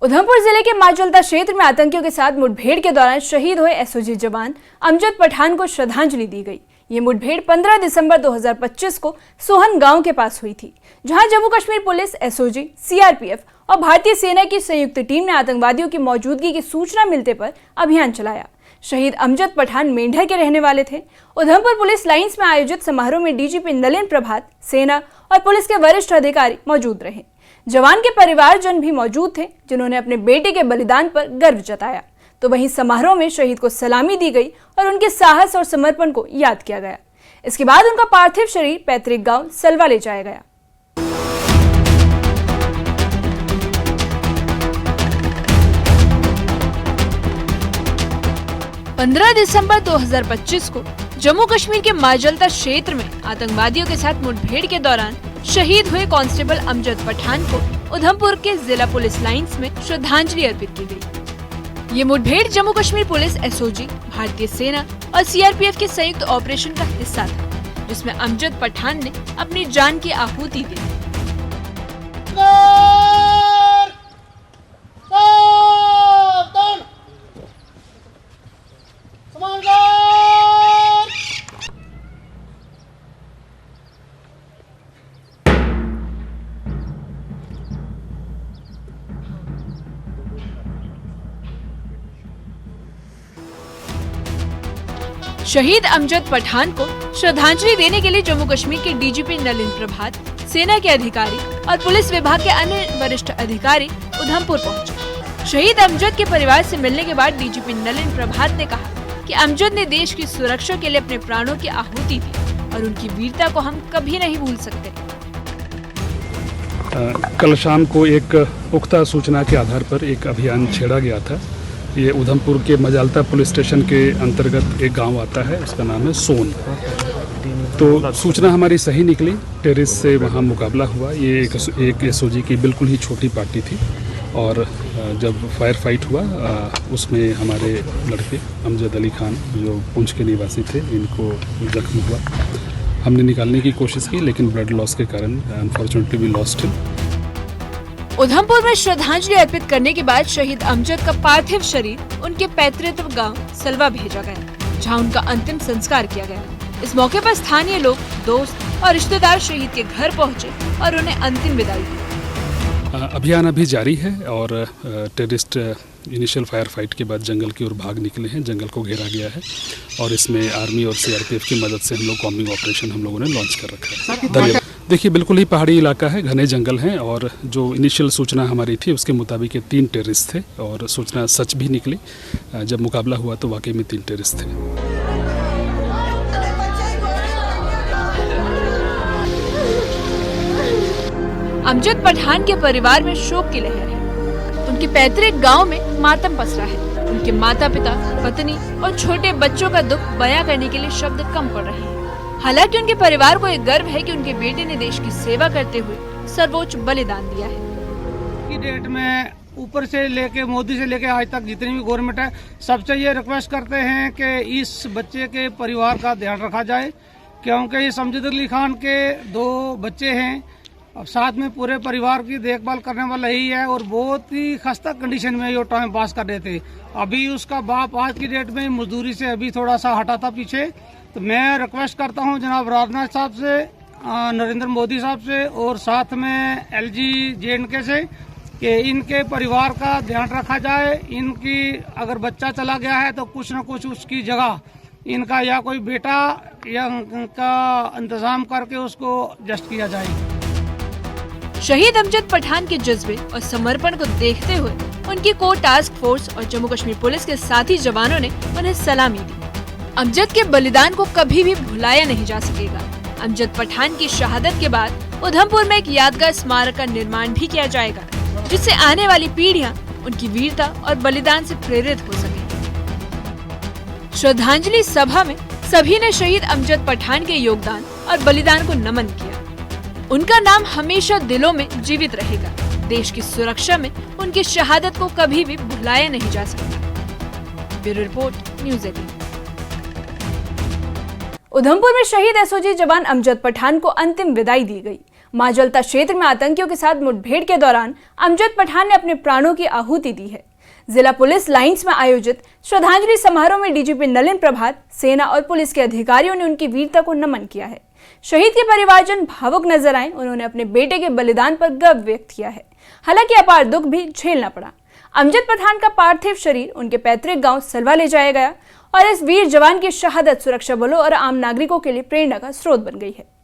उधमपुर जिले के माचलता क्षेत्र में आतंकियों के साथ मुठभेड़ के दौरान शहीद हुए एसओजी जवान अमजद पठान को श्रद्धांजलि दी गई। ये मुठभेड़ 15 दिसंबर 2025 को सोहन गांव के पास हुई थी, जहां Jammu Kashmir police, SOG, CRPF और भारतीय सेना की संयुक्त टीम ने आतंकवादियों की मौजूदगी की सूचना मिलने पर अभियान चलाया। शहीद अमजद पठान मेंढर के रहने वाले थे। उधमपुर पुलिस लाइंस में आयोजित समारोह में डीजीपी नलिन प्रभात, सेना और पुलिस के वरिष्ठ अधिकारी मौजूद रहे। जवान के परिवारजन भी मौजूद थे, जिन्होंने अपने बेटे के बलिदान पर गर्व जताया। तो वहीं समारोह में शहीद को सलामी दी गई और उनके साहस और समर्पण को याद किया गया। इसके बाद उनका पार्थिव शरीर पैतृक गांव सलवा ले जाया गया। पंद्रह दिसंबर 2025 को जम्मू कश्मीर के माचलता क्षेत्र में आतंकवादियों के साथ मुठभेड़ के दौरान शहीद हुए कांस्टेबल अमजद पठान को उधमपुर के जिला पुलिस लाइंस में श्रद्धांजलि अर्पित की गई। ये मुठभेड़ जम्मू कश्मीर पुलिस, एसओजी, भारतीय सेना और सीआरपीएफ के संयुक्त ऑपरेशन का हिस्सा था, जिसमें अमजद पठान ने अपनी जान की आहुति दी। शहीद अमजद पठान को श्रद्धांजलि देने के लिए जम्मू कश्मीर के डीजीपी नलिन प्रभात, सेना के अधिकारी और पुलिस विभाग के अन्य वरिष्ठ अधिकारी उधमपुर पहुंचे। शहीद अमजद के परिवार से मिलने के बाद डीजीपी नलिन प्रभात ने कहा कि अमजद ने देश की सुरक्षा के लिए अपने प्राणों की आहुति दी और उनकी वीरता को हम कभी नहीं भूल सकते। कल शाम को एक पुख्ता सूचना के आधार पर एक अभियान छेड़ा गया था। ये उधमपुर के मजालता पुलिस स्टेशन के अंतर्गत एक गांव आता है, उसका नाम है सोन। तो सूचना हमारी सही निकली, टेररिस्ट से वहां मुकाबला हुआ। ये एक एसओजी की बिल्कुल ही छोटी पार्टी थी और जब फायर फाइट हुआ उसमें हमारे लड़के अमजद अली खान, जो पुंछ के निवासी थे, इनको जख्म हुआ। हमने निकालने की कोशिश की, लेकिन ब्लड लॉस के कारण unfortunately we lost him. Udhampur में श्रद्धांजलि अर्पित करने के बाद शहीद अमजद का पार्थिव शरीर उनके पैतृक गांव सलवा भेजा गया, जहां उनका अंतिम संस्कार किया गया। इस मौके पर स्थानीय लोग, दोस्त और रिश्तेदार शहीद के घर पहुंचे और उन्हें अंतिम विदाई दी। अभियान अभी जारी है और टेररिस्ट इनिशियल फायर फाइट के बाद जंगल की ओर भाग निकले हैं। जंगल को घेरा गया है और इसमें आर्मी और सीआरपीएफ की मदद से हम लोग कॉम्बिंग ऑपरेशन हम लोगों ने लॉन्च कर रखा है। धन्यवाद। देखिए, बिल्कुल ही पहाड़ी इलाका है, घने जंगल हैं और जो इनिशियल सूचना हमारी थी उसके मुताबिक ये 3 टेररिस्ट थे और सूचना सच भी निकली। जब मुकाबला हुआ तो वाकई में 3 टेररिस्ट थे। अमजद पठान के परिवार में शोक की लहर है। उनके पैतृक गांव में मातम पसरा है। उनके माता पिता, पत्नी और छोटे बच्चों का दुख बयां करने के लिए शब्द कम पड़ रहे हैं। हालांकि उनके परिवार को एक गर्व है कि उनके बेटे ने देश की सेवा करते हुए सर्वोच्च बलिदान दिया है। की डेट में ऊपर से लेके मोदी से लेके आज तक जितनी भी गवर्नमेंट है, सबसे ये रिक्वेस्ट करते हैं कि इस बच्चे के परिवार का ध्यान रखा जाए, क्योंकि इस अमजद अली खान के 2 बच्चे हैं और साथ में पूरे परिवार की देखभाल करने वाला यही है और बहुत ही खस्ता कंडीशन में ये टाइम पास कर रहे थे। अभी उसका बाप आज की डेट में मजदूरी से अभी थोड़ा सा हटा था पीछे। तो मैं रिक्वेस्ट करता हूं जनाब राजनाथ साहब से, नरेंद्र मोदी साहब से और साथ में LG J&K से कि इनके परिवार का ध्यान रखा जाए। इनकी अगर बच्चा चला गया है तो कुछ न कुछ उसकी जगह इनका या कोई बेटा या उनका इंतजाम करके उसको जस्ट किया जाए। शहीद अमजद पठान के जज्बे और समर्पण को देखते हुए उनकी कोर टास्क फोर्स और जम्मू कश्मीर पुलिस के साथी जवानों ने उन्हें सलामी दी। अमजद के बलिदान को कभी भी भुलाया नहीं जा सकेगा। अमजद पठान की शहादत के बाद उधमपुर में एक यादगार स्मारक का निर्माण भी किया जाएगा, जिससे आने वाली पीढ़ियां उनकी वीरता और बलिदान से प्रेरित हो सकें। श्रद्धांजलि सभा में सभी ने शहीद अमजद पठान के योगदान और बलिदान को नमन किया। उनका नाम हमेशा दिलों में जीवित रहेगा। देश की सुरक्षा में उनकी शहादत को कभी भी भुलाया नहीं जा सकता। Bureau report, news 18। उधमपुर में शहीद एसओजी जवान अमजद पठान को अंतिम विदाई दी गई। माजलता क्षेत्र में आतंकियों के साथ मुठभेड़ के दौरान अमजद पठान ने अपने प्राणों की आहुति दी है। जिला पुलिस लाइंस में आयोजित श्रद्धांजलि समारोह में डीजीपी नलिन प्रभात, सेना और पुलिस के अधिकारियों ने उनकी वीरता को नमन किया है। शहीद के परिवारजन भावुक नजर आए। उन्होंने अपने बेटे के बलिदान पर गर्व व्यक्त किया है। हालांकि अपार दुख भी झेलना पड़ा। अमजद पठान का पार्थिव शरीर उनके पैतृक गांव सलवा ले जाया गया और इस वीर जवान की शहादत सुरक्षा बलों और आम नागरिकों के लिए प्रेरणा का स्रोत बन गई है।